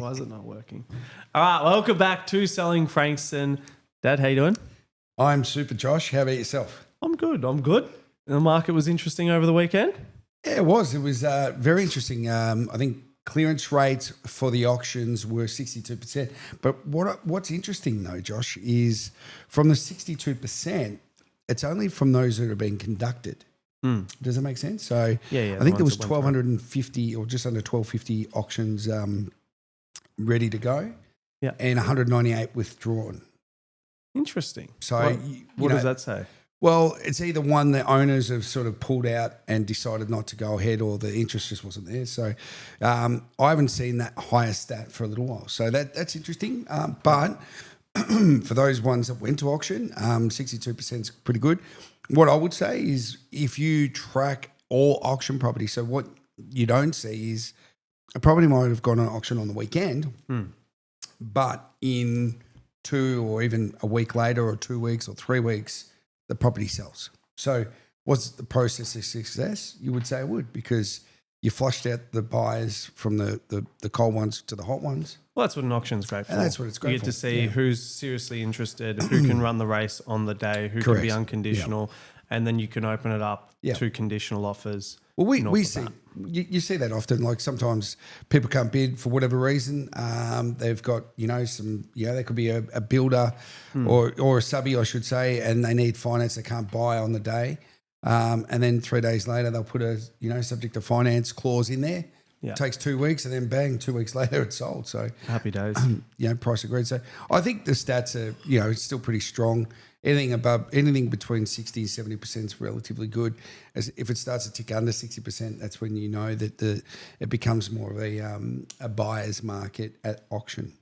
Why is it not working? All right, welcome back to Selling Frankston. Dad, how you doing? I'm super, Josh. How about yourself? I'm good. The market was interesting over the weekend. Yeah, it was. It was very interesting. I think clearance rates for the auctions were 62%. But what's interesting, though, Josh, is from the 62%, it's only from those that are being conducted. Does that make sense? So Yeah, I think there was 1,250 or just under 1,250 auctions ready to go, and 198 withdrawn. Interesting. So what does that say? Well, it's either one, the owners have sort of pulled out and decided not to go ahead, or the interest just wasn't there. So I haven't seen that higher stat for a little while. So that's interesting. But for those ones that went to auction, 62% is pretty good. What I would say is if you track all auction properties, so what you don't see is a property might have gone on auction on the weekend, but in 2 or even a week later or 2 weeks or 3 weeks, the property sells. So was the process a success? You would say it would, because you flushed out the buyers from the cold ones to the hot ones. Well, that's what an auction's great for. And that's what it's great for. You get to see who's seriously interested, who can run the race on the day, who can be unconditional, and then you can open it up to conditional offers. Well, we see you see that often. Like sometimes people can't bid for whatever reason. They've got there could be a builder or a subby, I should say, and they need finance. They can't buy on the day, and then 3 days later they'll put a subject to finance clause in there. It takes 2 weeks, and then bang, 2 weeks later it's sold. So happy days. Price agreed. So I think the stats are it's still pretty strong. Anything between 60 and 70% is relatively good. As if it starts to tick under 60%, that's when you know that it becomes more of a buyer's market at auction.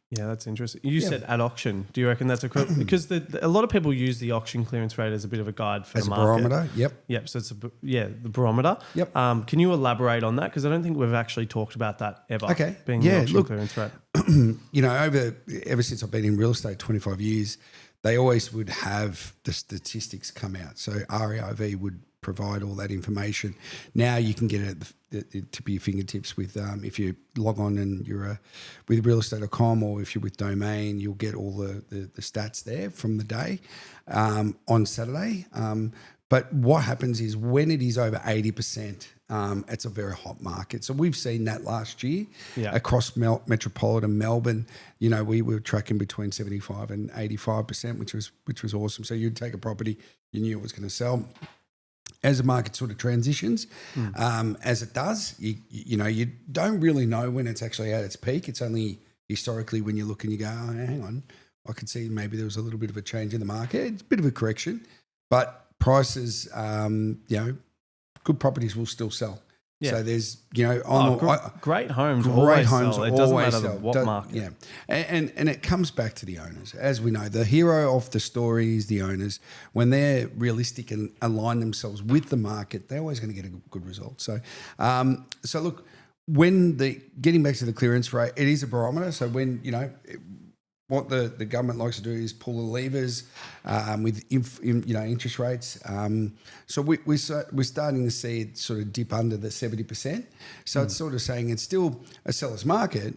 Yeah, that's interesting. You said at auction. Do you reckon that's because a lot of people use the auction clearance rate as a bit of a guide for the market. As a barometer, Yep. So it's the barometer. Yep. Can you elaborate on that? Because I don't think we've actually talked about that ever. Okay. Being the auction clearance rate. Ever since I've been in real estate 25 years, they always would have the statistics come out. So REIV would provide all that information. Now you can get it to your fingertips with if you log on and you're with realestate.com, or if you're with Domain, you'll get all the stats there from the day on Saturday. But what happens is when it is over 80%, it's a very hot market. So we've seen that last year across metropolitan Melbourne. We were tracking between 75 and 85%, which was awesome. So you'd take a property, you knew it was going to sell. As the market sort of transitions, as it does, you don't really know when it's actually at its peak. It's only historically when you look and you go, oh, hang on, I can see maybe there was a little bit of a change in the market. It's a bit of a correction, but prices, good properties will still sell. Yeah. So there's, great homes always sell. It doesn't matter what market. Yeah, and it comes back to the owners. As we know, the hero of the story is the owners. When they're realistic and align themselves with the market, they're always going to get a good result. So, look, getting back to the clearance rate, it is a barometer. So when what the government likes to do is pull the levers with interest rates. So we're starting to see it sort of dip under the 70%. So it's sort of saying it's still a seller's market,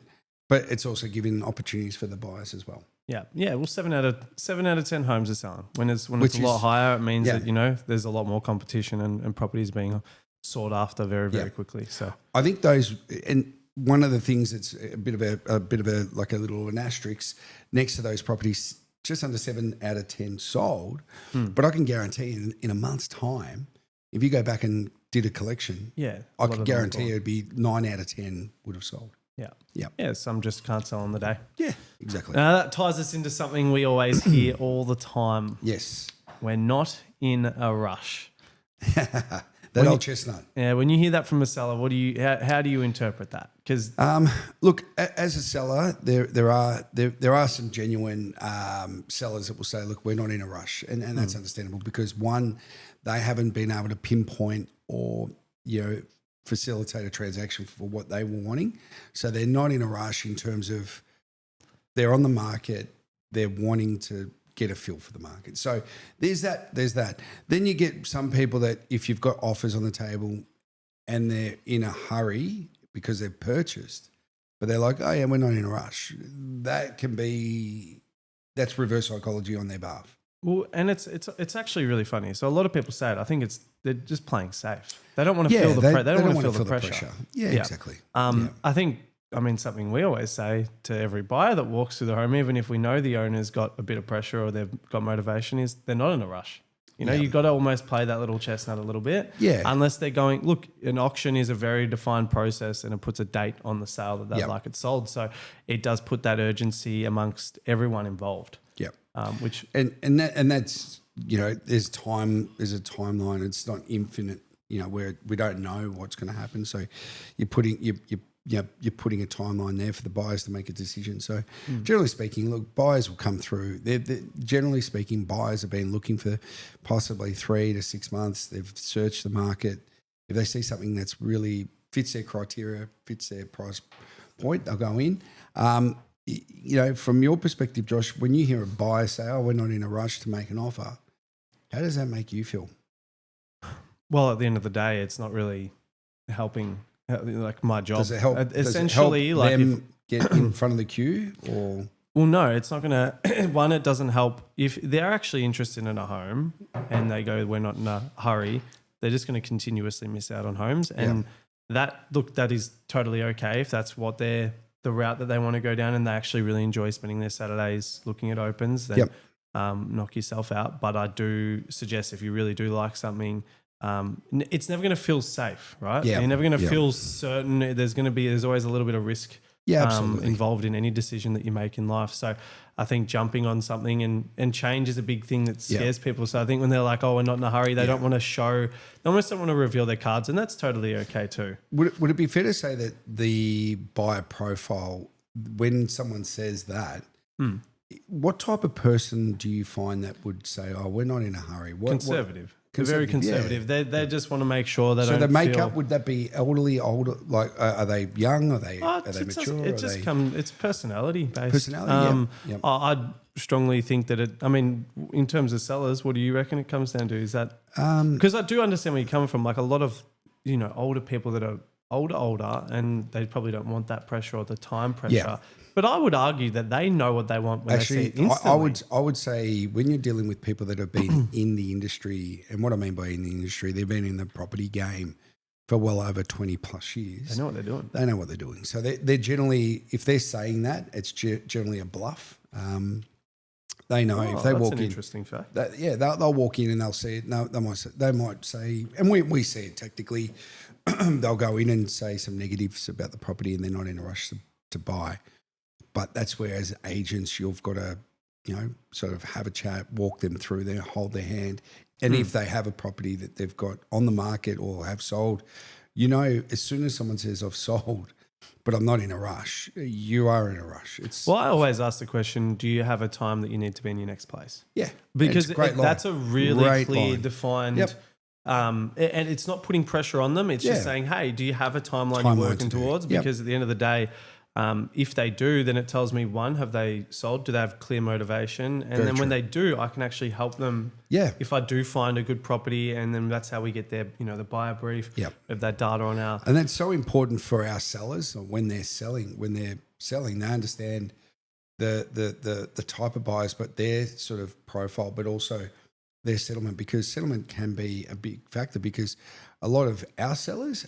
but it's also giving opportunities for the buyers as well. Yeah. Well, 7 out of 10 homes are selling. When it's a lot higher, it means that there's a lot more competition and properties being sought after very, very quickly. So I think those and. One of the things that's a bit of a like a little an asterisk next to those properties, just under 7 out of 10 sold. But I can guarantee in a month's time, if you go back and did a collection, I can guarantee it'd be 9 out of 10 would have sold. Yeah. Some just can't sell on the day. Yeah, exactly. That ties us into something we always hear all the time. Yes, we're not in a rush. That old chestnut. Yeah, when you hear that from a seller, how do you interpret that? Because look, as a seller, there are some genuine sellers that will say, look, we're not in a rush, and that's understandable because one, they haven't been able to pinpoint or facilitate a transaction for what they were wanting, so they're not in a rush in terms of they're on the market, they're wanting to get a feel for the market. So there's that. Then you get some people that if you've got offers on the table and they're in a hurry because they've purchased, but they're like, oh yeah, we're not in a rush. That's reverse psychology on their behalf. Well, and it's actually really funny. So a lot of people say it. I think they're just playing safe. They don't want to feel the pressure. They don't want to feel the pressure. Yeah, exactly. I think, something we always say to every buyer that walks through the home, even if we know the owner's got a bit of pressure or they've got motivation, is they're not in a rush. You've got to almost play that little chestnut a little bit. Yeah. Unless they're going, look, an auction is a very defined process and it puts a date on the sale that they'd like it sold. So it does put that urgency amongst everyone involved. Yeah. Which and that's there's a timeline. It's not infinite. Where we don't know what's going to happen. So you're putting you're putting a timeline there for the buyers to make a decision. So generally speaking, look, buyers will come through. Generally speaking, buyers have been looking for possibly 3 to 6 months. They've searched the market. If they see something that's really fits their criteria, fits their price point, they'll go in. From your perspective, Josh, when you hear a buyer say, oh, we're not in a rush to make an offer, how does that make you feel? Well, at the end of the day, it's not really helping like my job. Does it help? Essentially, does it help them get in front of the queue, or? Well, no, it's not going to. One, it doesn't help if they're actually interested in a home and they go, we're not in a hurry. They're just going to continuously miss out on homes, and that is totally okay if that's what the route that they want to go down, and they actually really enjoy spending their Saturdays looking at opens. Then knock yourself out. But I do suggest if you really do like something. It's never going to feel safe, right? Yeah. You're never going to feel certain. There's always a little bit of risk involved in any decision that you make in life. So I think jumping on something and change is a big thing that scares people. So I think when they're like, oh, we're not in a hurry, they don't want to show, they almost don't want to reveal their cards, and that's totally okay too. Would it be fair to say that the buyer profile, when someone says that, what type of person do you find that would say, oh, we're not in a hurry? Conservative. They're very conservative. Yeah. They just want to make sure they don't. So the makeup, would that be elderly, older? Like, are they young? Are they mature? It's personality based. Personality. I'd strongly think that in terms of sellers, what do you reckon it comes down to? Is that because I do understand where you're coming from. Like a lot of older people that are older, and they probably don't want that pressure or the time pressure. Yeah. But I would argue that they know what they want when they see it instantly. I would say when you're dealing with people that have been in the industry, and what I mean by in the industry, they've been in the property game for well over 20 plus years. They know what they're doing. They know what they're doing. So they're generally, if they're saying that, it's generally a bluff. They know if they walk in. That's an interesting fact. They'll walk in and they'll see it. No, they might say, and we see it technically. They'll go in and say some negatives about the property, and they're not in a rush to buy. But that's where, as agents, you've got to, sort of have a chat, walk them through there, hold their hand. And if they have a property that they've got on the market or have sold, as soon as someone says, I've sold, but I'm not in a rush, you are in a rush. Well, I always ask the question, do you have a time that you need to be in your next place? Yeah. Because that's a really clear, defined... Yep. And it's not putting pressure on them. It's just saying, hey, do you have a timeline you're working towards? Because at the end of the day... if they do, then it tells me, one, have they sold? Do they have clear motivation? And then when they do, I can actually help them. Yeah. If I do find a good property, and then that's how we get their, the buyer brief of that data on our. And that's so important for our sellers when they're selling. When they're selling, they understand the type of buyers, but their sort of profile, but also their settlement, because settlement can be a big factor, because a lot of our sellers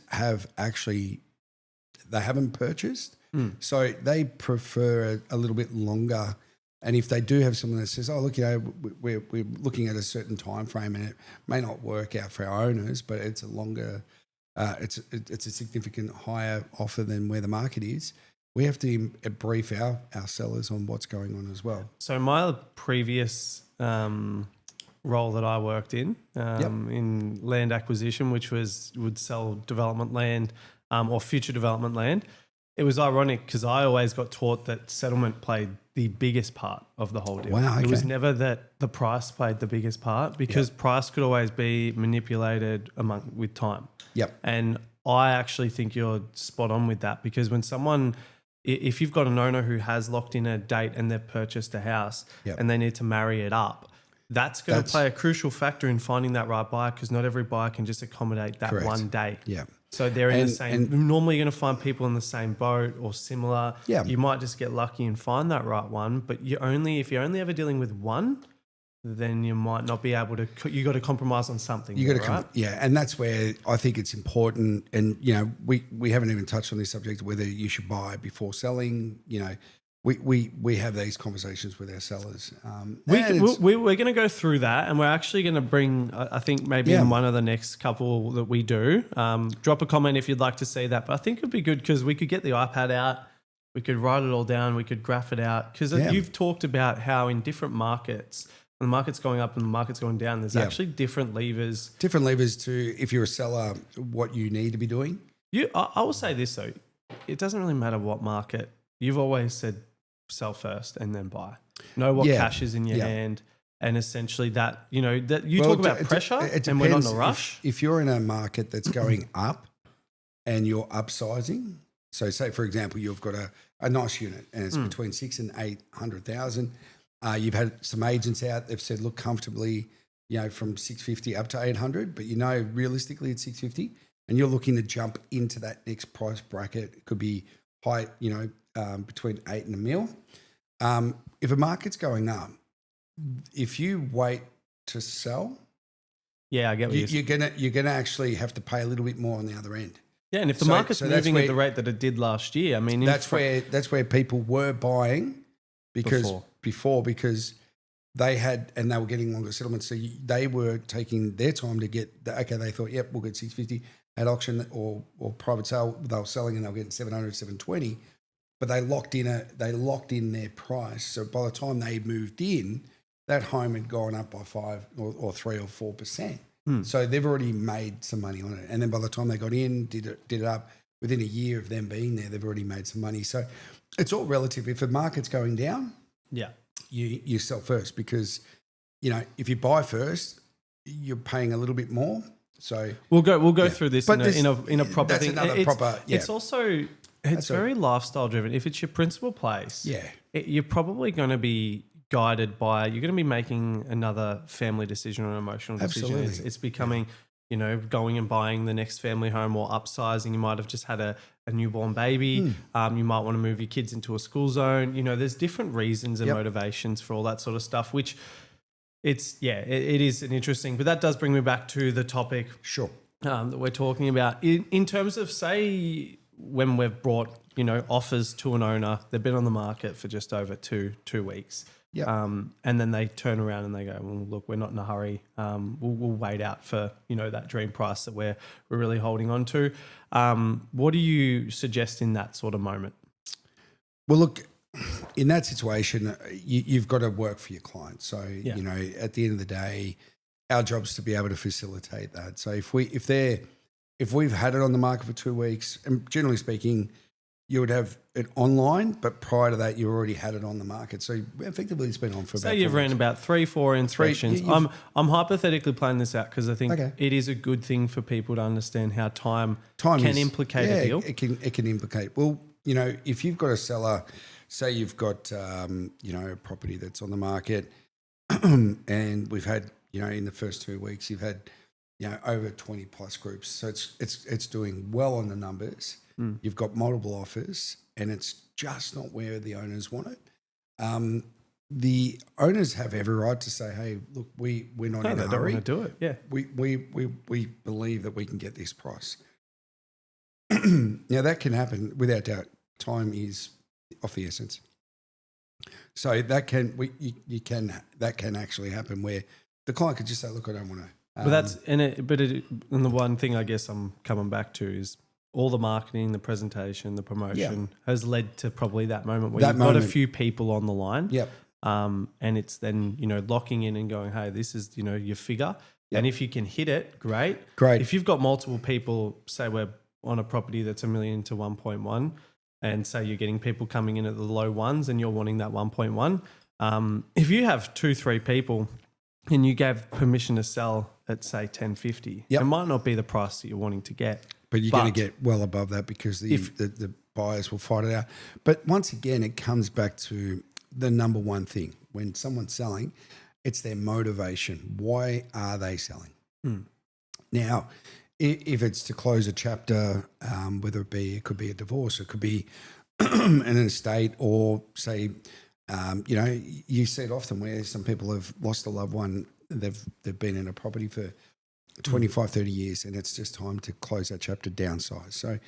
they haven't purchased. So they prefer a little bit longer. And if they do have someone that says, oh, look, we're looking at a certain time frame, and it may not work out for our owners, but it's a longer, it's a significant higher offer than where the market is, we have to brief our sellers on what's going on as well. So my previous role that I worked in land acquisition, which would sell development land or future development land, it was ironic because I always got taught that settlement played the biggest part of the whole deal. Wow, okay. It was never that the price played the biggest part, because price could always be manipulated with time. Yep. And I actually think you're spot on with that, because when someone, if you've got an owner who has locked in a date and they've purchased a house and they need to marry it up, that's going to play a crucial factor in finding that right buyer, because not every buyer can just accommodate that one day. Yeah. So they're in the same. And Normally, you're going to find people in the same boat or similar. Yeah. You might just get lucky and find that right one. But if you're only ever dealing with one, then you might not be able to. You got to compromise on something. You got to right? and that's where I think it's important. And we haven't even touched on this subject whether you should buy before selling. We have these conversations with our sellers. We're going to go through that, and we're actually going to bring, I think maybe in one of the next couple that we do, drop a comment if you'd like to see that. But I think it'd be good because we could get the iPad out, we could write it all down, we could graph it out. Because you've talked about how in different markets, when the market's going up and the market's going down, there's actually different levers. Different levers to, if you're a seller, what you need to be doing. I will say this though, it doesn't really matter what market. You've always said sell first and then buy. Know what cash is in your hand, and essentially that that you talk about pressure, and we're not in a rush. If you're in a market that's going up and you're upsizing, so say for example you've got a nice unit and it's between 600,000 and 800,000. You've had some agents out. They've said look comfortably, from 650 up to 800, but realistically it's 650, and you're looking to jump into that next price bracket. It could be high, between 8 and $1 million. If a market's going up, if you wait to sell, I get what you're gonna actually have to pay a little bit more on the other end. Yeah, and if the market's moving at the rate that it did last year, I mean, that's where people were buying because they had and they were getting longer settlements, so they were taking their time to get. They thought, yep, we'll get 650 at auction or private sale. They were selling and they were getting 700, 720. But they locked in their price. So by the time they moved in, that home had gone up by 5 or 3 or 4%. So they've already made some money on it. And then by the time they got in, did it up, within a year of them being there, they've already made some money. So it's all relative. If the market's going down, you sell first because, if you buy first, you're paying a little bit more. So we'll go through this in a proper that's thing. Another proper. It's also. It's very lifestyle driven. If it's your principal place, you're probably going to be guided by, you're going to be making another family decision or an emotional decision. It's becoming, going and buying the next family home or upsizing. You might have just had a newborn baby. You might want to move your kids into a school zone. There's different reasons and motivations for all that sort of stuff, which it is an interesting, but that does bring me back to the topic that we're talking about in terms of, say, when we've brought, offers to an owner, they've been on the market for just over two weeks. And then they turn around and they go, well, look, we're not in a hurry. We'll wait out for, that dream price that we're really holding on to. What do you suggest in that sort of moment? Well, look, in that situation, you've got to work for your client. So, at the end of the day, our job is to be able to facilitate that. So if we've had it on the market for 2 weeks, and generally speaking, you would have it online, but prior to that, you already had it on the market. So effectively, it's been on for about 4 weeks. So you've ran about 3-4 inspections. I'm hypothetically playing this out because I think it is a good thing for people to understand how time can implicate a deal. It can implicate. Well, if you've got a seller, say you've got a property that's on the market, and we've had in the first 2 weeks, you've had over 20 plus groups. So it's doing well on the numbers. You've got multiple offers and it's just not where the owners want it. The owners have every right to say, hey, look, we're not in a hurry. They don't want to do it. Yeah. We believe that we can get this price. Now that can happen without doubt. Time is of the essence. So that can actually happen where the client could just say, look, I don't want to. But and the one thing I guess I'm coming back to is all the marketing, the presentation, the promotion has led to probably that moment where you've got a few people on the line. Yep. And it's then, locking in and going, hey, this is, your figure. Yep. And if you can hit it, great. If you've got multiple people, say we're on a property that's $1 million to 1.1, and say you're getting people coming in at the low ones and you're wanting that 1.1, if you have 2-3 people and you gave permission to sell at say 1050, it might not be the price that you're wanting to get. But you're going to get well above that because the buyers will fight it out. But once again, it comes back to the number one thing. When someone's selling, it's their motivation. Why are they selling? Now, if it's to close a chapter, whether it could be a divorce, it could be an estate, or say, you see it often where some people have lost a loved one. They've been in a property for 25, 30 years, and it's just time to close that chapter, downsize. So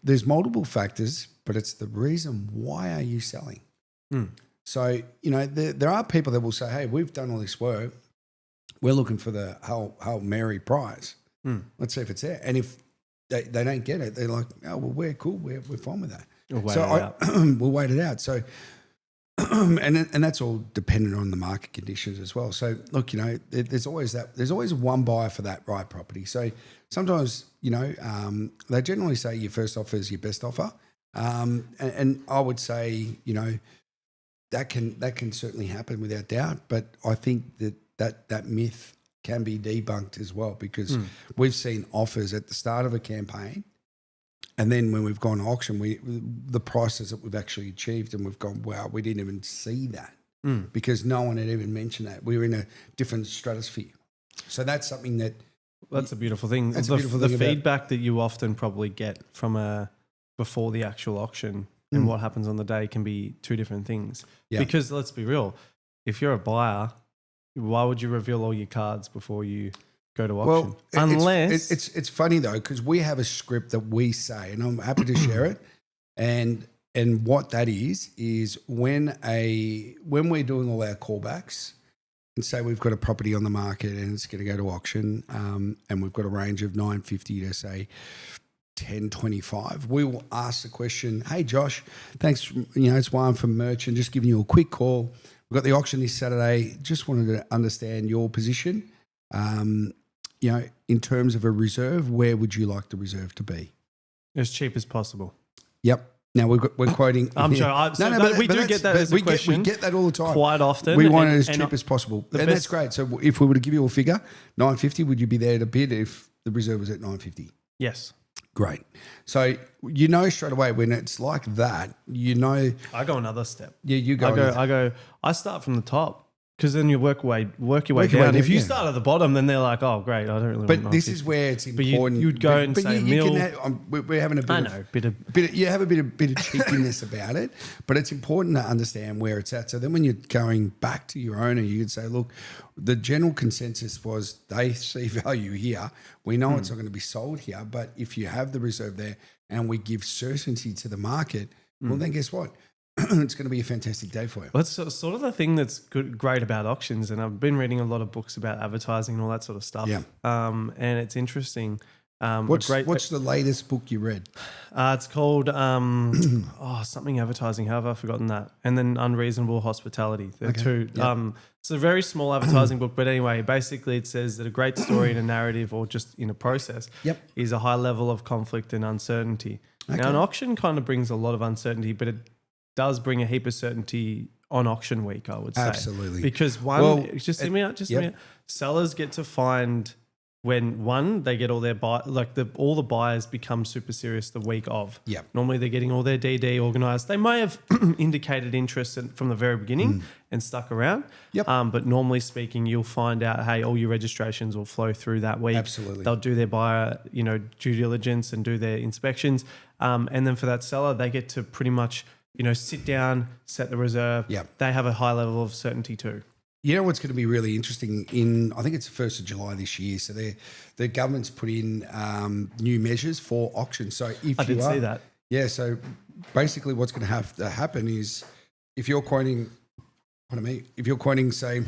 there's multiple factors, but it's the reason why are you selling? So, there are people that will say, hey, we've done all this work. We're looking for the Hail Mary prize. Let's see if it's there. And if they don't get it, they're like, oh, well, we're cool. We're fine with that. We'll wait it out. So, and that's all dependent on the market conditions as well. So, look, there's always that. There's always one buyer for that right property. So sometimes, they generally say your first offer is your best offer. And I would say, that can certainly happen without doubt. But I think that myth can be debunked as well, because we've seen offers at the start of a campaign, and then when we've gone to auction, the prices that we've actually achieved, and we've gone, wow, we didn't even see that because no one had even mentioned that. We were in a different stratosphere. So that's something that's a beautiful thing. The feedback that you often probably get from before the actual auction and what happens on the day can be two different things. Yeah. Because let's be real, if you're a buyer, why would you reveal all your cards before you go to auction? Well, unless it's funny though, because we have a script that we say, and I'm happy to share it. And what that is when we're doing all our callbacks, and say we've got a property on the market and it's going to go to auction, and we've got a range of 950 to say 1025, we will ask the question, hey Josh, thanks, it's Juan from Merchant, just giving you a quick call. We've got the auction this Saturday. Just wanted to understand your position. In terms of a reserve, where would you like the reserve to be? As cheap as possible. Yep. Now we're quoting. I'm sure. We do get that as a question. We get that all the time. Quite often. We want it as cheap as possible. And that's great. So if we were to give you a figure, 950, would you be there to bid if the reserve was at 950? Yes. Great. So straight away when it's like that, I go another step. Yeah, you go. I start from the top, because then you work your way down. If you start at the bottom, then they're like, oh, great, I don't really want to. But this is where it's important. You'd go and say mill. We're having a bit you have a bit of cheekiness about it, but it's important to understand where it's at. So then when you're going back to your owner, you could say, look, the general consensus was they see value here. We know it's not going to be sold here, but if you have the reserve there and we give certainty to the market, well, then guess what? It's going to be a fantastic day for you. Well, that's sort of the thing that's great about auctions, and I've been reading a lot of books about advertising and all that sort of stuff. Yeah. And it's interesting. What's the latest book you read? It's called something advertising. How have I forgotten that? And then Unreasonable Hospitality. They're two. Yep. It's a very small advertising book, but anyway, basically it says that a great story in a narrative or just in a process is a high level of conflict and uncertainty. Okay. Now, an auction kind of brings a lot of uncertainty, but it does bring a heap of certainty on auction week, I would say. Absolutely. Because sellers get to find when they get all their all the buyers become super serious the week of. Yeah. Normally they're getting all their DD organised. They may have indicated interest from the very beginning and stuck around. Yep. But normally speaking, you'll find out, hey, all your registrations will flow through that week. Absolutely. They'll do their buyer, due diligence and do their inspections. And then for that seller, they get to pretty much sit down, set the reserve. Yep. They have a high level of certainty too. You know what's going to be really interesting I think it's the 1st of July this year. So the government's put in new measures for auctions. So I did see that. Yeah. So basically what's going to have to happen is if you're quoting say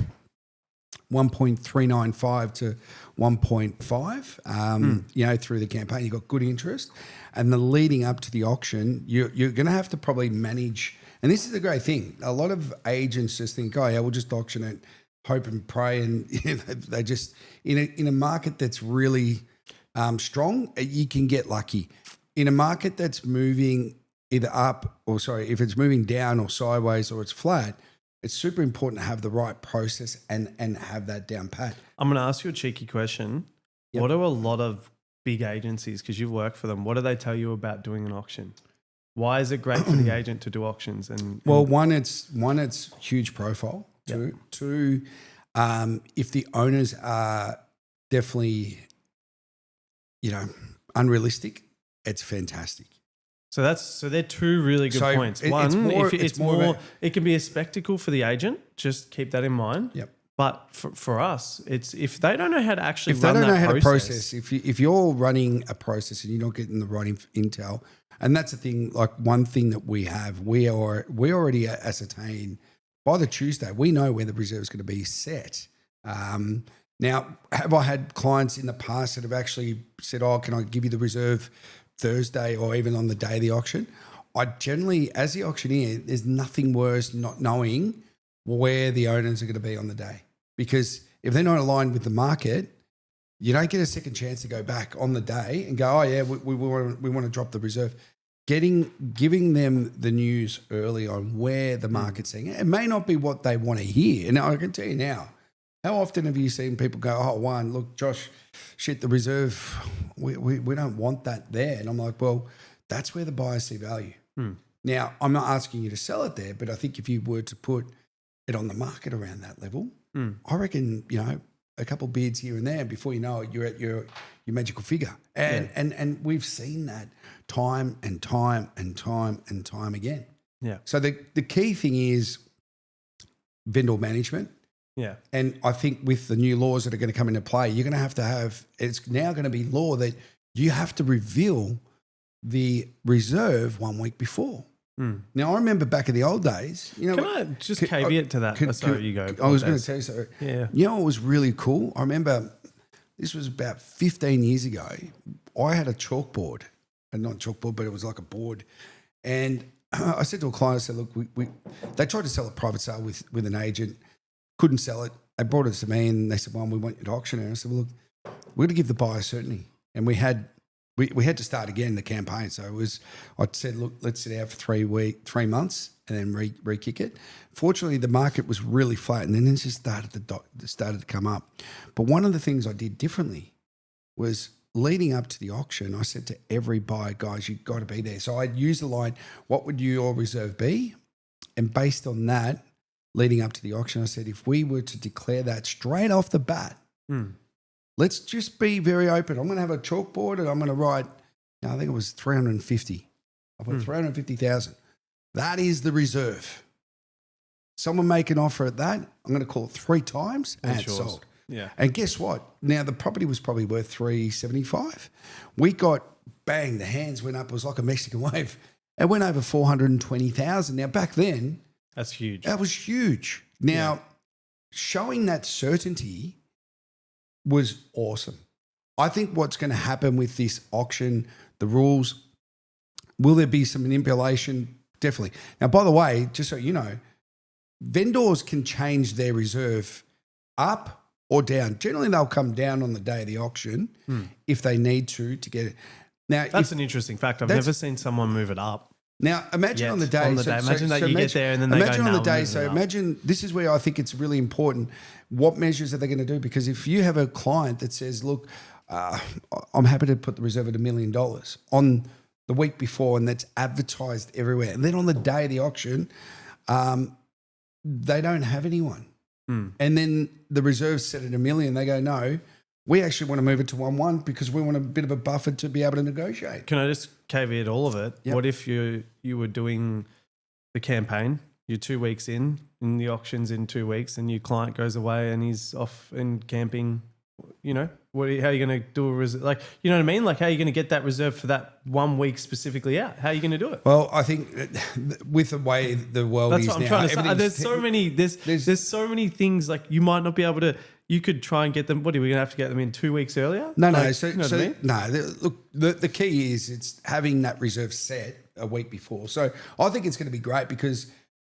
1.395 to 1.5, through the campaign, you've got good interest. And the leading up to the auction, you're going to have to probably manage. And this is a great thing. A lot of agents just think, oh, yeah, we'll just auction it, hope and pray. And they just, in a market that's really strong, you can get lucky. In a market that's moving either up if it's moving down or sideways or it's flat, it's super important to have the right process and have that down pat. I'm going to ask you a cheeky question. Yep. What are a lot of big agencies, because you've worked for them, what do they tell you about doing an auction? Why is it great for the agent to do auctions? One, it's huge profile. Yep. Two, if the owners are definitely unrealistic, it's fantastic. So they're two really good points. One, it can be a spectacle for the agent. Just keep that in mind. Yep. But for us, it's if they don't know how to actually if they don't know how to process, if you're running a process and you're not getting the right intel, and that's the thing. Like one thing that we have, we already ascertain by the Tuesday, we know where the reserve is going to be set. Now, have I had clients in the past that have actually said, "Oh, can I give you the reserve Thursday or even on the day of the auction?" I generally, as the auctioneer, there's nothing worse not knowing where the owners are going to be on the day, because if they're not aligned with the market, you don't get a second chance to go back on the day and go, "Oh yeah, we want to drop the reserve." Giving them the news early on where the market's saying it may not be what they want to hear. And I can tell you now, how often have you seen people go, "Oh, one, look, Josh, shit, the reserve, we don't want that there." And I'm like, well, that's where the buyers see value. Now, I'm not asking you to sell it there, but I think if you were to put it on the market around that level, I reckon, a couple of bids here and there, before you know it, you're at your magical figure. And we've seen that time and time and time and time again. Yeah. So the key thing is vendor management. Yeah. And I think with the new laws that are going to come into play, you're going to have, it's now going to be law that you have to reveal the reserve 1 week before. Now, I remember back in the old days, Can I just caveat to that? Sorry, you go. I was going to tell you so. Yeah. You know what was really cool? I remember this was about 15 years ago. I had a chalkboard, and not chalkboard, but it was like a board. And I said to a client, I said, look, they tried to sell a private sale with an agent, couldn't sell it. They brought it to me and they said, well, we want you to auction it. And I said, well, look, we're going to give the buyer certainty. And we had to start again the campaign. So I said, look, let's sit out for 3 months and then re-kick it. Fortunately, the market was really flat, and then it just started to come up. But one of the things I did differently was leading up to the auction, I said to every buyer, guys, you've got to be there. So I'd use the line, what would your reserve be? And based on that, leading up to the auction, I said, if we were to declare that straight off the bat, let's just be very open. I'm going to have a chalkboard and I'm going to write, I think it was 350. I put 350,000. That is the reserve. Someone make an offer at that, I'm going to call it 3 times and it's sold. Yeah. And guess what? Now the property was probably worth 375. We got, bang, the hands went up. It was like a Mexican wave. It went over 420,000. Now back then, that's huge. That was huge. Now, showing that certainty was awesome. I think what's going to happen with this auction, the rules, will there be some manipulation? Definitely. Now, by the way, just so you know, vendors can change their reserve up or down. Generally, they'll come down on the day of the auction if they need to get it. Now, that's an interesting fact. I've never seen someone move it up. Now, imagine on the day. Imagine that you get there and then they imagine go, on the day. So imagine, this is where I think it's really important. What measures are they going to do? Because if you have a client that says, look, I'm happy to put the reserve at $1 million on the week before, and that's advertised everywhere. And then on the day of the auction, they don't have anyone. And then the reserve's set at $1 million. They go, no, we actually want to move it to 1-1 because we want a bit of a buffer to be able to negotiate. Can I just caveat all of it? Yep. What if you were doing the campaign, you're 2 weeks in the auction's in 2 weeks, and your client goes away and he's off and camping, how are you going to do a reserve? Like, you know what I mean? Like, how are you going to get that reserve for that 1 week specifically out? How are you going to do it? Well, I think with the way the world is now, that's what I'm trying to say. There's so many things, like you might not be able to. You could try and get them. What are we going to have to get them in 2 weeks earlier? No. Like, So, you know what I mean? no. Look, the key is it's having that reserve set a week before. So I think it's going to be great because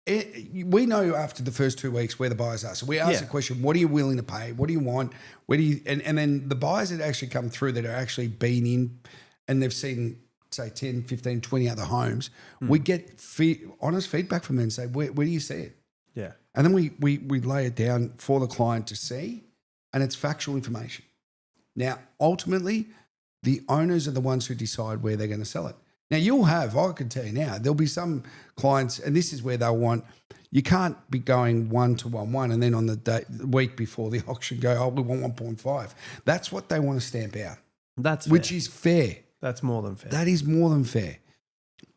we know after the first 2 weeks where the buyers are. So we ask the question: what are you willing to pay? What do you want? Where do you? And then the buyers that actually come through that are actually been in and they've seen, say, 10, 15, 20 other homes, we get honest feedback from them and say, where do you see it? Yeah. And then we lay it down for the client to see, and it's factual information. Now, ultimately, the owners are the ones who decide where they're going to sell it. Now, I can tell you now, there'll be some clients, and this is where they'll want, you can't be going 1-1-1 and then on the week before the auction go, we want 1.5. That's what they want to stamp out. That's fair. which is fair. That's more than fair. That is more than fair.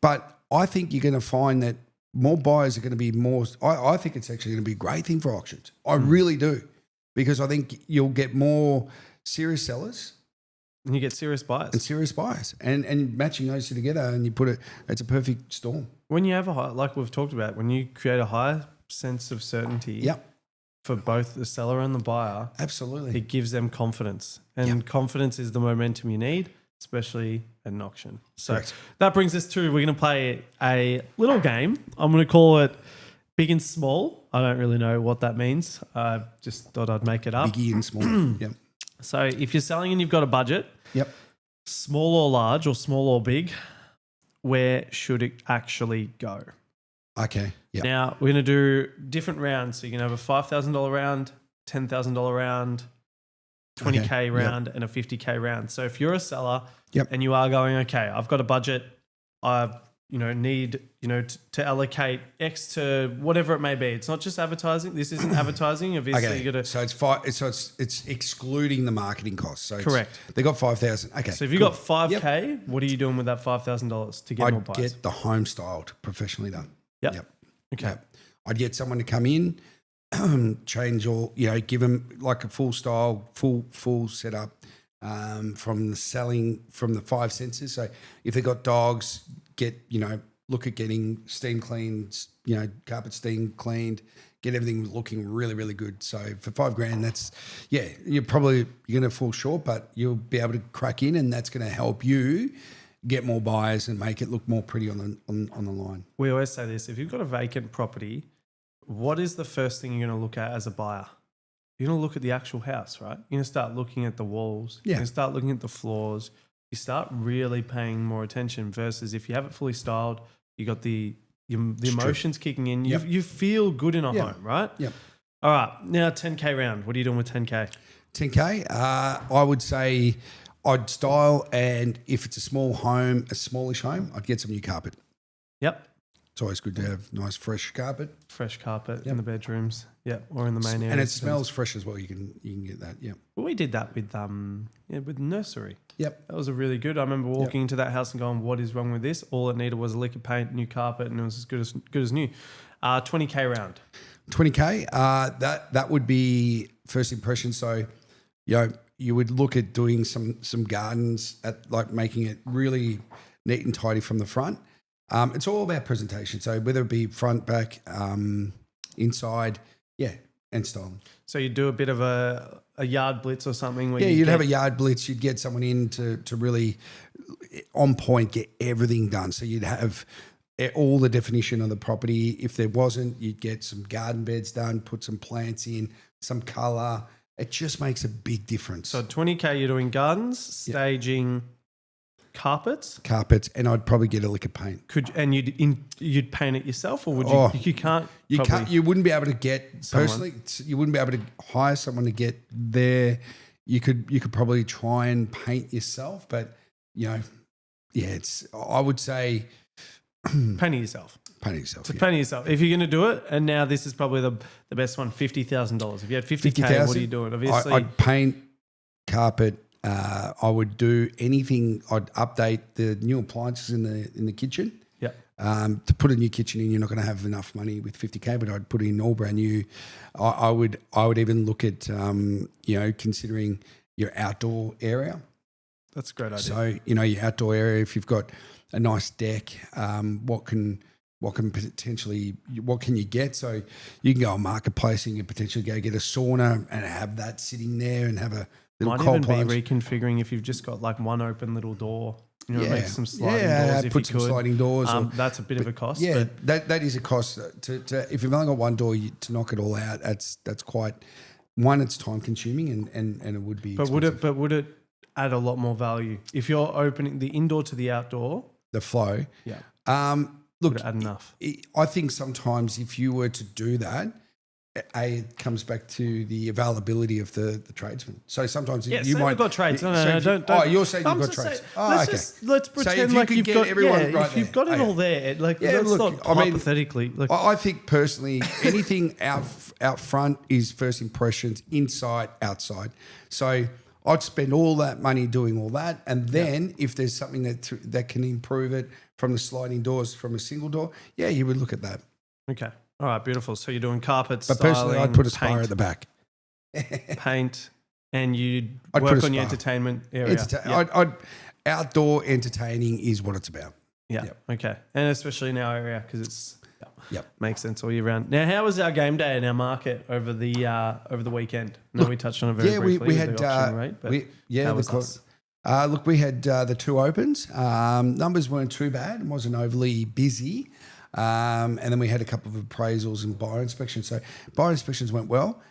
But I think you're going to find that more buyers are going to be more. I think it's actually going to be a great thing for auctions. I really do, because I think you'll get more serious sellers. And you get serious buyers. And matching those two together, and you put it's a perfect storm. When you have like we've talked about, when you create a high sense of certainty for both the seller and the buyer, absolutely, it gives them confidence. And confidence is the momentum you need, especially at an auction. So Correct. That brings us to, we're going to play a little game. I'm going to call it Big and Small. I don't really know what that means. I just thought I'd make it up. Biggie and small. Yep. So if you're selling and you've got a budget, small or large or small or big, where should it actually go? Okay. Yeah. Now we're going to do different rounds. So you can have a $5,000 round, $10,000 round, 20K round, and a 50K round. So if you're a seller and you are going, okay, I've got a budget, I need to allocate X to whatever it may be. It's not just advertising. This isn't advertising. Obviously, you got to. So it's excluding the marketing costs. So correct. They got 5,000. Okay. So if you got 5K, what are you doing with that $5,000 to get more buyers? I'd get the home styled, professionally done. Yep. Okay. Yep. I'd get someone to come in, change all, give them like a full style, full setup from the 5 senses. So if they've got dogs, look at getting steam cleaned, carpet steam cleaned, get everything looking really, really good. So for $5,000, you're going to fall short, but you'll be able to crack in, and that's going to help you get more buyers and make it look more pretty on the line. We always say this: if you've got a vacant property, what is the first thing you're going to look at as a buyer? You're going to look at the actual house, right? You're going to start looking at the walls. You're going to start looking at the floors. You start really paying more attention versus if you have it fully styled, you got the emotions kicking in. You feel good in a home, right? Yep. All right. Now 10K round. What are you doing with 10K? 10K, I would say I'd style, and if it's a small home, a smallish home, I'd get some new carpet. Yep. It's always good to have nice fresh carpet. Fresh carpet in the bedrooms, or in the main area. And it smells fresh as well. You can get that, Well, we did that with nursery. Yep. That was a really good. I remember walking into that house and going, "What is wrong with this?" All it needed was a lick of paint, new carpet, and it was as good as new. 20K round. 20K. That would be first impression. So, you would look at doing some gardens making it really neat and tidy from the front. It's all about presentation. So whether it be front, back, inside, and styling. So you do a bit of a yard blitz or something. Where you'd have a yard blitz. You'd get someone in to really on point get everything done. So you'd have all the definition of the property. If there wasn't, you'd get some garden beds done, put some plants in, some colour. It just makes a big difference. So 20K, you're doing gardens, staging, carpets, and I'd probably get a lick of paint. You'd paint it yourself, or would you? You can't. You wouldn't be able to get someone. Personally. You wouldn't be able to hire someone to get there. You could probably try and paint yourself, but I would say paint it yourself. Paint yourself. Paint yourself. If you're going to do it, and now this is probably the best one, $50,000. If you had 50K, what are you doing? Obviously, I'd paint, carpet. I would do anything. I'd update the new appliances in the kitchen. Yeah. To put a new kitchen in, you're not going to have enough money with 50K, but I'd put in all brand new. I would even look at considering your outdoor area. That's a great idea. So your outdoor area. If you've got a nice deck, what can you get? So you can go on Marketplace and you can potentially go get a sauna and have that sitting there and have a little cold plunge. Might even be reconfiguring if you've just got like one open little door. Make some sliding doors if put you some could. sliding doors. That's a bit of a cost. Yeah, that is a cost. To if you've only got one door, to knock it all out, that's quite one. It's time consuming and it would be. But would it add a lot more value if you're opening the indoor to the outdoor? The flow. Yeah. Look, would it add enough? I think sometimes if you were to do that, it comes back to the availability of the tradesman. So sometimes you might. We've got trades. Don't. You're saying you've got trades. Let's pretend like you've got everyone right if you've got it all there. Hypothetically. I think personally, anything out front is first impressions, inside, outside. So I'd spend all that money doing all that, and then if there's something that can improve it from the sliding doors from a single door, yeah, you would look at that. Okay. All right, beautiful. So you're doing carpets, But styling, personally, I'd put a paint, spire at the back. paint, and you'd I'd work put a on your spa. entertainment area. Outdoor entertaining is what it's about. Yeah. Yep. Okay. And especially in our area because it's Yep. makes sense all year round. Now, how was our game day in our market over the weekend? I know we touched on it very briefly. we with had the auction rate, but how was us? Look, we had the 2 opens. Numbers weren't too bad. It wasn't overly busy. And then we had a couple of appraisals and buyer inspections. So buyer inspections went well.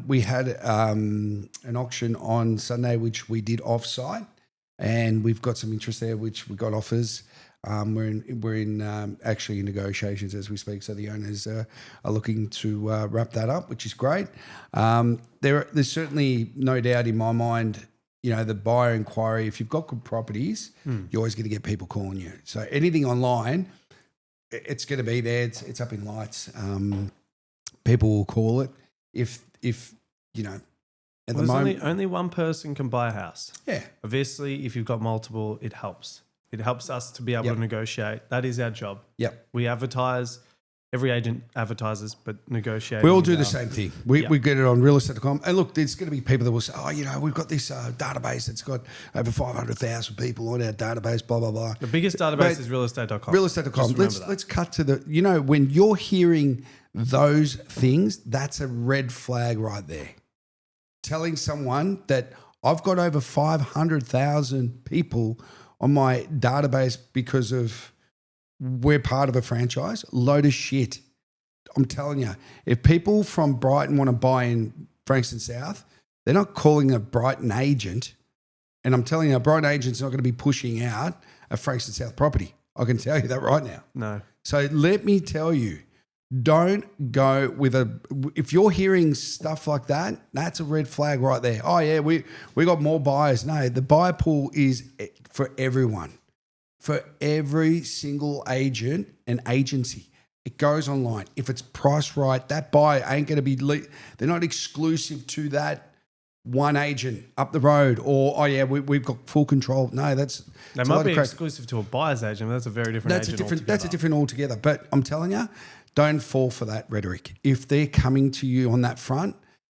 We had an auction on Sunday, which we did off-site, and we've got some interest there, which we got offers. We're in actually in negotiations as we speak. So the owners are looking to wrap that up, which is great. There's certainly no doubt in my mind, the buyer inquiry, if you've got good properties, you're always going to get people calling you. So anything online, it's going to be there. It's up in lights. People will call it if at the moment. Only one person can buy a house. Yeah. Obviously, if you've got multiple, it helps. It helps us to be able to negotiate. That is our job. Yep. We advertise. Every agent advertises, but negotiate. We all do the same thing. We get it on realestate.com. And look, there's going to be people that will say, we've got this database that's got over 500,000 people on our database, blah, blah, blah. The biggest database is realestate.com. Realestate.com. Let's cut to the, when you're hearing those things, that's a red flag right there. Telling someone that I've got over 500,000 people on my database because of we're part of a franchise, load of shit. I'm telling you, if people from Brighton want to buy in Frankston South, they're not calling a Brighton agent. And I'm telling you, a Brighton agent's not going to be pushing out a Frankston South property. I can tell you that right now. No. So let me tell you, don't go with if you're hearing stuff like that, that's a red flag right there. Oh yeah, we got more buyers. No, the buyer pool is for everyone. For every single agent and agency. It goes online. If it's priced right, that buyer ain't going to be, they're not exclusive to that one agent up the road or, we've got full control. No, they might be exclusive to a buyer's agent, but that's a very different agent. That's a different altogether. But I'm telling you, don't fall for that rhetoric. If they're coming to you on that front,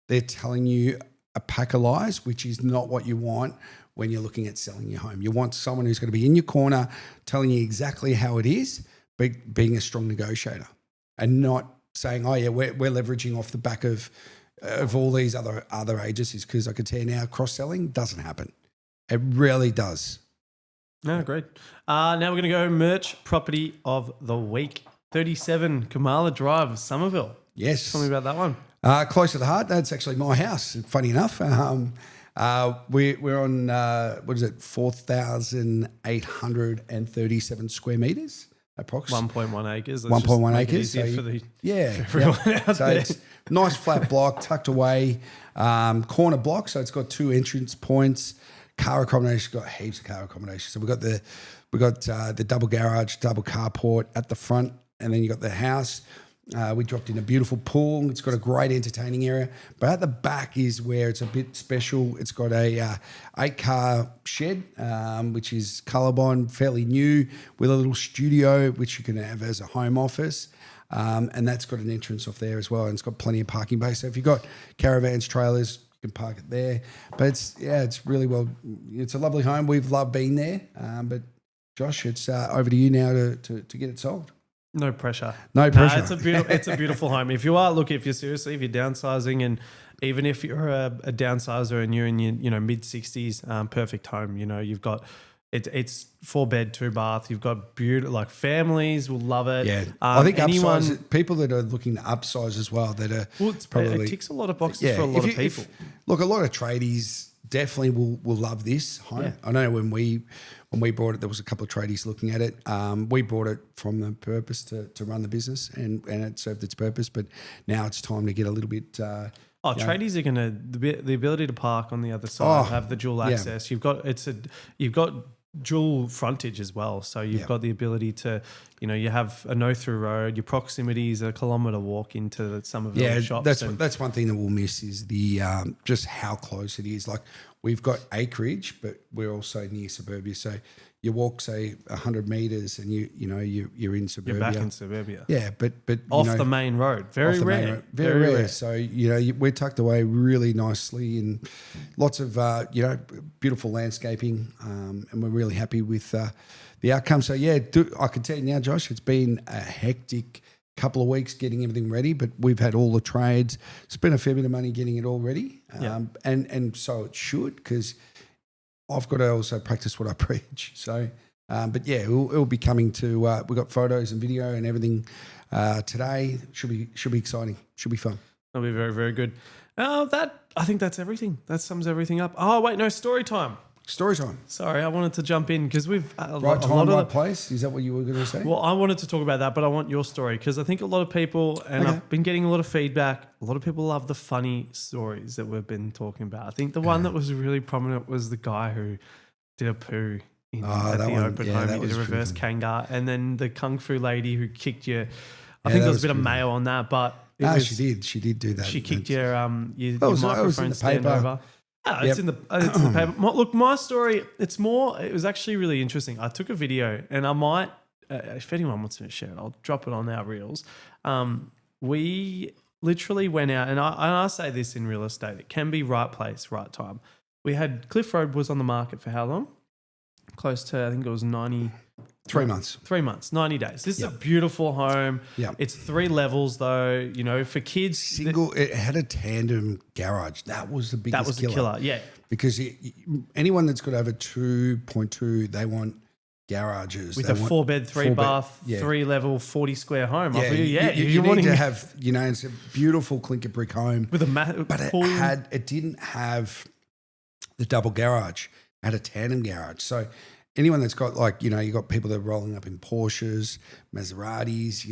they're telling you a pack of lies, which is not what you want when you're looking at selling your home. You want someone who's going to be in your corner telling you exactly how it is, but being a strong negotiator and not saying, we're leveraging off the back of all these other agencies, because I can tell you now, cross-selling doesn't happen. It rarely does. No, great. Now we're going to go merch property of the week. 37 Kamala Drive, Somerville. Yes. Tell me about that one. Close to the heart. That's actually my house, funny enough. We're on 4,837 square meters, approximately 1.1 acres. 1.1 acres. So so it's nice flat block tucked away, corner block. So it's got 2 entrance points. Car accommodation, got heaps of car accommodation. So we got the double garage, double carport at the front, and then you got the house. We dropped in a beautiful pool. It's got a great entertaining area. But at the back is where it's a bit special. It's got a 8-car shed, which is ColourBond, fairly new, with a little studio, which you can have as a home office. And that's got an entrance off there as well. And it's got plenty of parking base. So if you've got caravans, trailers, you can park it there. But it's really well. It's a lovely home. We've loved being there. But Josh, it's over to you now to get it sold. No pressure. No pressure. It's a beautiful home. If you're downsizing, and even if you're a downsizer and you're in your mid 60s, perfect home. You've got it's 4-bed, 2-bath. You've got beautiful, families will love it. Yeah, I think people that are looking to upsize as well. It ticks a lot of boxes for a lot of people. Look, a lot of tradies definitely will love this home. Yeah. I know when we bought it, there was a couple of tradies looking at it. We bought it from the purpose to run the business, and it served its purpose. But now it's time to get a little bit. Tradies are going to the ability to park on the other side, have the dual access. You've got dual frontage as well. So you've Yeah. got the ability to, you have a no-through road. Your proximity is a kilometre walk into some of the shops. That's one thing that we'll miss is the just how close it is. Like we've got acreage, but we're also near suburbia. So you walk, say, 100 metres and you're in suburbia. You're back in suburbia. Yeah, but Off the main road. Very rare. Very rare. So, we're tucked away really nicely and lots of, beautiful landscaping and we're really happy with the outcome. So, I can tell you now, Josh, it's been a hectic couple of weeks getting everything ready, but we've had all the trades, spent a fair bit of money getting it all ready. And so it should, because I've got to also practice what I preach. So, it'll be coming to. We've got photos and video and everything today. Should be exciting. Should be fun. That'll be very, very good. I think that's everything. That sums everything up. Oh wait, no, story time. Story time. Sorry, I wanted to jump in because we've right time, right place. Is that what you were going to say? Well, I wanted to talk about that, but I want your story because I think a lot of people, and I've been getting a lot of feedback. A lot of people love the funny stories that we've been talking about. I think the one that was really prominent was the guy who did a poo at the open home. He did a reverse kangar, and then the kung fu lady who kicked you. I think there was a bit of mayo on that, but she did. She did do that. She kicked your microphone stand over. It's in the paper. Look, my story, it was actually really interesting. I took a video and I might, if anyone wants me to share it, I'll drop it on our reels. We literally went out, and I say this in real estate, it can be right place, right time. We had Cliff Road was on the market for how long? Close to, I think it was 3 months. 3 months, 90 days. This is a beautiful home. Yeah. It's 3 levels though, for kids. It had a tandem garage. That was the biggest That was the killer, yeah. Because anyone that's got over 2.2, they want garages. With a 4-bed, 3-bath, 3-level, 40-square home. You need to have, it's a beautiful clinker brick home. With a but it didn't have the double garage. It had a tandem garage. So anyone that's got you got people that are rolling up in Porsches, Maseratis,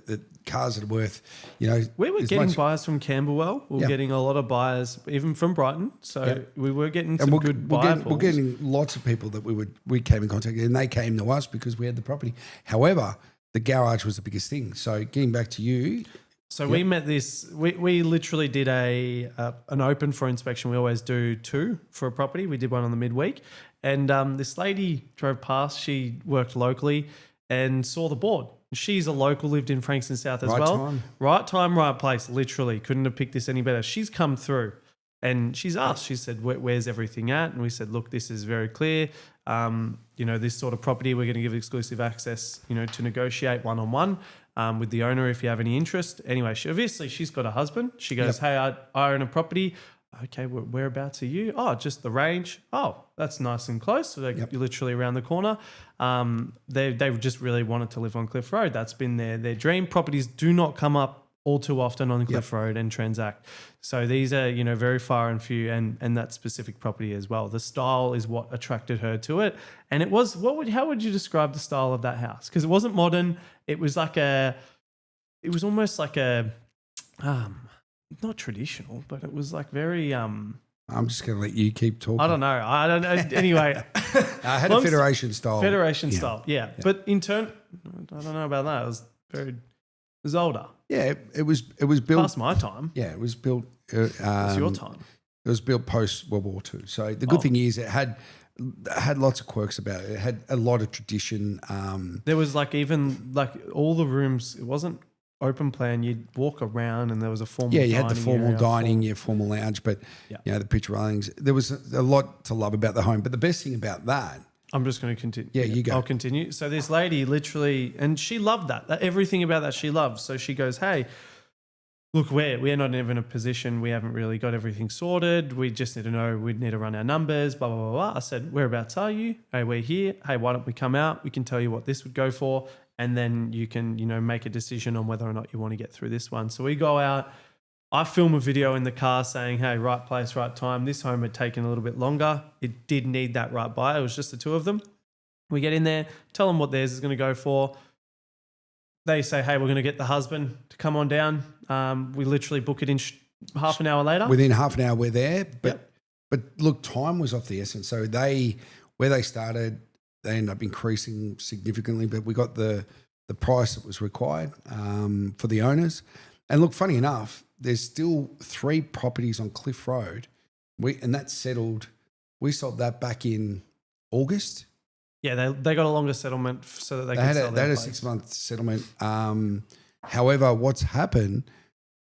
the cars that are worth, We were getting buyers from Camberwell. We were getting a lot of buyers even from Brighton. So we were getting some good buyer pools. We're getting lots of people that we came in contact with, and they came to us because we had the property. However, the garage was the biggest thing. So getting back to you. So we met this. We literally did an open for inspection. We always do 2 for a property. We did one on the midweek, and this lady drove past. She worked locally and saw the board. She's a local, lived in Frankston South as well. Right time, right place. Literally, couldn't have picked this any better. She's come through, and she's asked. She said, "Where's everything at?" And we said, "Look, this is very clear. This sort of property, we're going to give exclusive access. To negotiate one-on-one." With the owner if you have any interest. Anyway, she's got a husband. She goes, "Hey, I own a property." Okay, whereabouts are you? Oh, just the range. Oh, that's nice and close. So you're literally around the corner. They just really wanted to live on Cliff Road. That's been their dream. Properties do not come up all too often on Cliff Road and transact. So these are, very far and few, and that specific property as well. The style is what attracted her to it. And it was, how would you describe the style of that house? Because it wasn't modern. It was almost like a, not traditional, but it was like very, I'm just going to let you keep talking. I don't know. Anyway. I had a Federation style. Federation style, yeah. But in turn, I don't know about that. It was older. Yeah, it was built past my time. Yeah, it was built. It's your time. It was built post World War II. So the good thing is it had lots of quirks about it. It had a lot of tradition. There was even all the rooms. It wasn't open plan. You'd walk around and there was a formal. Yeah, you had the formal dining, your formal lounge, but the picture railings. There was a lot to love about the home. But the best thing about that. I'm just going to continue. Yeah, you go. I'll continue. So this lady literally, and she loved that. Everything about that she loved. So she goes, "Hey, look, we're not even in a position. We haven't really got everything sorted. We just need to know. We need to run our numbers, blah, blah, blah, blah." I said, "Whereabouts are you?" "Hey, we're here." "Hey, why don't we come out? We can tell you what this would go for. And then you can, make a decision on whether or not you want to get through this one." So we go out. I film a video in the car saying, "Hey, right place, right time." This home had taken a little bit longer. It did need that right buy. It was just the 2 of them. We get in there, tell them what theirs is going to go for. They say, "Hey, we're going to get the husband to come on down." We literally book it in half an hour later. Within half an hour, we're there. But look, time was of the essence. So where they started, they end up increasing significantly, but we got the price that was required for the owners. And look, funny enough, there's still 3 properties on Cliff Road. And that's settled. We sold that back in August. Yeah, they got a longer settlement so that they could sell They had a place. 6-month settlement. However, what's happened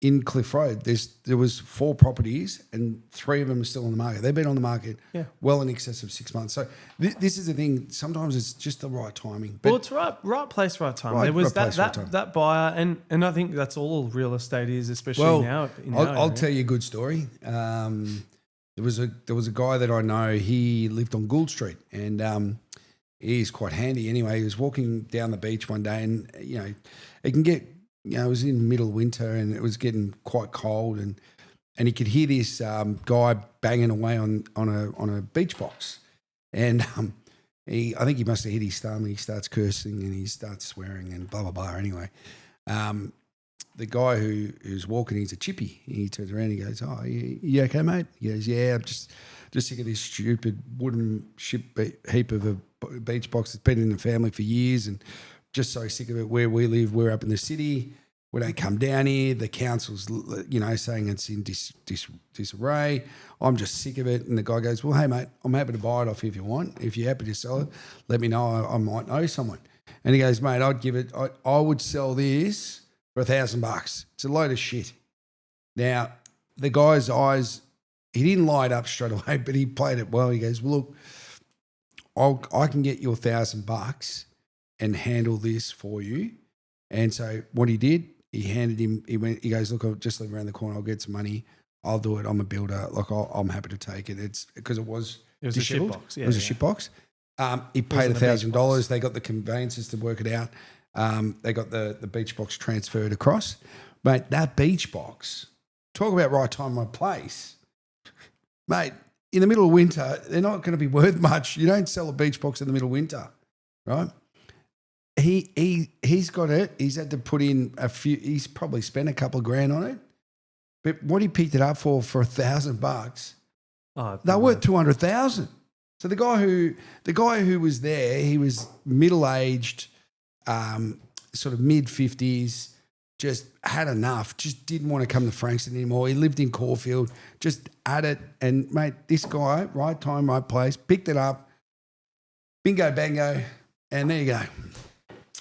in Cliff Road, there was 4 properties and 3 of them are still on the market. They've been on the market well in excess of 6 months. So this is the thing. Sometimes it's just the right timing. But Well, it's right place, right time. There was that buyer, and I think that's all real estate is, especially now. I'll tell you a good story. There was a guy that I know. He lived on Gould Street, and he's quite handy. Anyway, he was walking down the beach one day, and it can get. It was in the middle of winter and it was getting quite cold, and he could hear this guy banging away on a beach box, and I think he must have hit his thumb. He starts cursing and he starts swearing and blah blah blah. Anyway, the guy who's walking, he's a chippy. He turns around and he goes, "Oh, you okay, mate?" He goes, "Yeah, I'm just sick of this stupid wooden heap of a beach box that's been in the family for years, and just so sick of it. Where we live, we're up in the city. We don't come down here. The council's, saying it's in disarray. I'm just sick of it." And the guy goes, "Well, hey, mate, I'm happy to buy it off you if you want. If you're happy to sell it, let me know. I might know someone." And he goes, "Mate, I would sell this for $1,000. It's a load of shit." Now, the guy's eyes, he didn't light up straight away, but he played it well. He goes, "Well, look, I can get you $1,000 and handle this for you." And so what he did, he handed him, he goes, "Look, I'll just live around the corner. I'll get some money. I'll do it. I'm a builder. Like, I'm happy to take it." It's because it was a shit box. It was a shit box. He paid $1,000. They got the conveyances to work it out. They got the beach box transferred across. Mate, that beach box, talk about right time, right place. Mate, in the middle of winter, they're not going to be worth much. You don't sell a beach box in the middle of winter, right? He's got it. He's had to put in a few. He's probably spent a couple of grand on it. But what he picked it up for $1,000, they're worth 200,000. So the guy who was there, he was middle aged, sort of mid 50s, just had enough. Just didn't want to come to Frankston anymore. He lived in Caulfield. Just had it. And mate, this guy, right time, right place, picked it up. Bingo, bango, and there you go.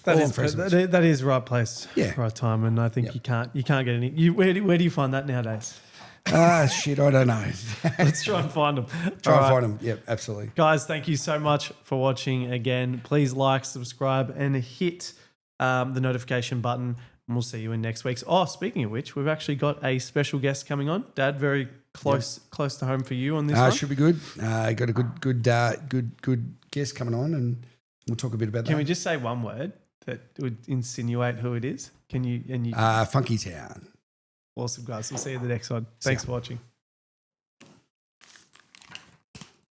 That is right place, right time, and I think you can't get any. Where do you find that nowadays? Shit, I don't know. Let's try and find them. Find them. Yep, absolutely. Guys, thank you so much for watching again. Please like, subscribe, and hit the notification button, and we'll see you in next week's. Oh, speaking of which, we've actually got a special guest coming on. Dad, very close to home for you on this one. Should be good. Got a good guest coming on, and we'll talk a bit about that. Can we just say one word that would insinuate who it is? Can you? Funky Town. Awesome, guys. We'll see you in the next one. Thanks for watching.